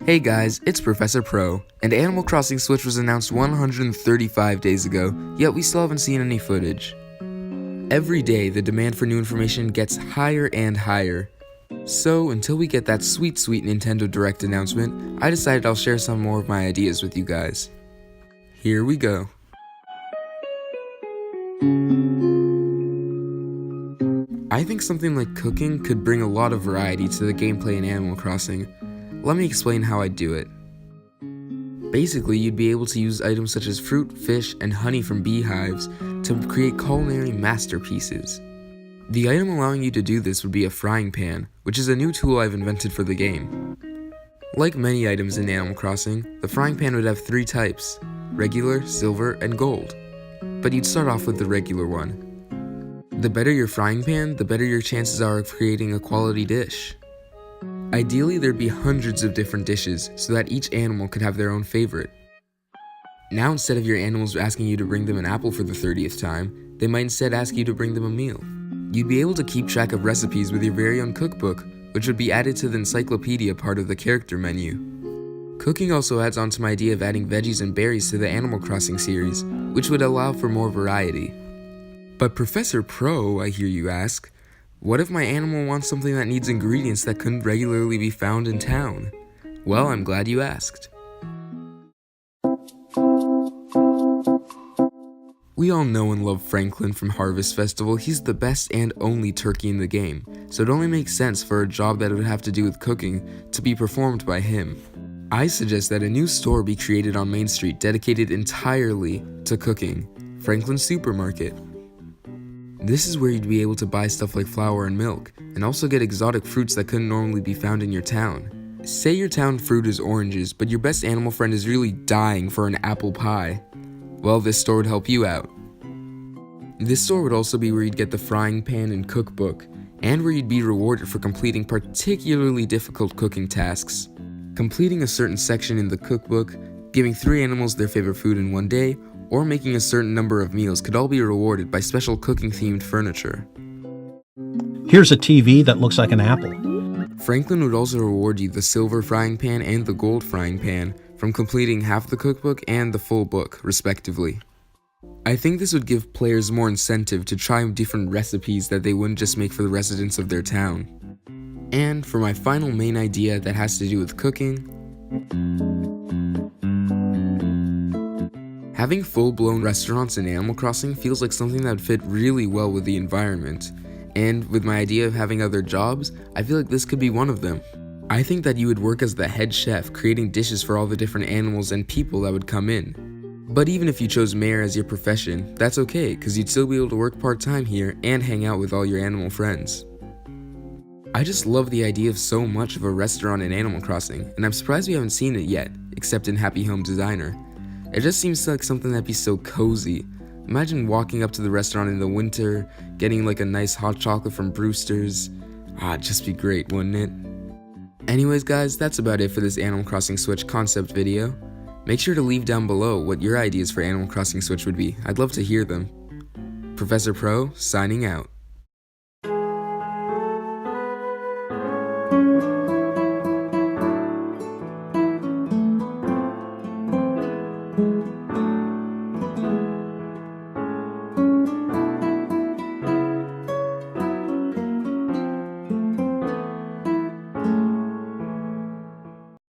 Hey guys, it's Professor Pro, and Animal Crossing Switch was announced 135 days ago, yet we still haven't seen any footage. Every day, the demand for new information gets higher and higher. So, until we get that sweet Nintendo Direct announcement, I decided I'll share some more of my ideas with you guys. Here we go. I think something like cooking could bring a lot of variety to the gameplay in Animal Crossing. Let me explain how I'd do it. Basically, you'd be able to use items such as fruit, fish, and honey from beehives to create culinary masterpieces. The item allowing you to do this would be a frying pan, which is a new tool I've invented for the game. Like many items in Animal Crossing, the frying pan would have three types: regular, silver, and gold. But you'd start off with the regular one. The better your frying pan, the better your chances are of creating a quality dish. Ideally, there'd be hundreds of different dishes so that each animal could have their own favorite. Now, instead of your animals asking you to bring them an apple for the 30th time, they might instead ask you to bring them a meal. You'd be able to keep track of recipes with your very own cookbook, which would be added to the encyclopedia part of the character menu. Cooking also adds on to my idea of adding veggies and berries to the Animal Crossing series, which would allow for more variety. But Professor Pro, I hear you ask, what if my animal wants something that needs ingredients that couldn't regularly be found in town? Well, I'm glad you asked. We all know and love Franklin from Harvest Festival. He's the best and only turkey in the game, so it only makes sense for a job that would have to do with cooking to be performed by him. I suggest that a new store be created on Main Street dedicated entirely to cooking, Franklin's Supermarket. This is where you'd be able to buy stuff like flour and milk, and also get exotic fruits that couldn't normally be found in your town. Say your town fruit is oranges, but your best animal friend is really dying for an apple pie. Well, this store would help you out. This store would also be where you'd get the frying pan and cookbook, and where you'd be rewarded for completing particularly difficult cooking tasks. Completing a certain section in the cookbook, giving 3 animals their favorite food in one day, or making a certain number of meals could all be rewarded by special cooking-themed furniture. Here's a TV that looks like an apple. Franklin would also reward you the silver frying pan and the gold frying pan from completing half the cookbook and the full book, respectively. I think this would give players more incentive to try different recipes that they wouldn't just make for the residents of their town. And for my final main idea that has to do with cooking, having full-blown restaurants in Animal Crossing feels like something that would fit really well with the environment, and with my idea of having other jobs, I feel like this could be one of them. I think that you would work as the head chef, creating dishes for all the different animals and people that would come in. But even if you chose mayor as your profession, that's okay, because you'd still be able to work part-time here and hang out with all your animal friends. I just love the idea of so much of a restaurant in Animal Crossing, and I'm surprised we haven't seen it yet, except in Happy Home Designer. It just seems like something that'd be so cozy. Imagine walking up to the restaurant in the winter, getting like a nice hot chocolate from Brewster's. It'd just be great, wouldn't it? Anyways guys, that's about it for this Animal Crossing Switch concept video. Make sure to leave down below what your ideas for Animal Crossing Switch would be. I'd love to hear them. Professor Pro, signing out.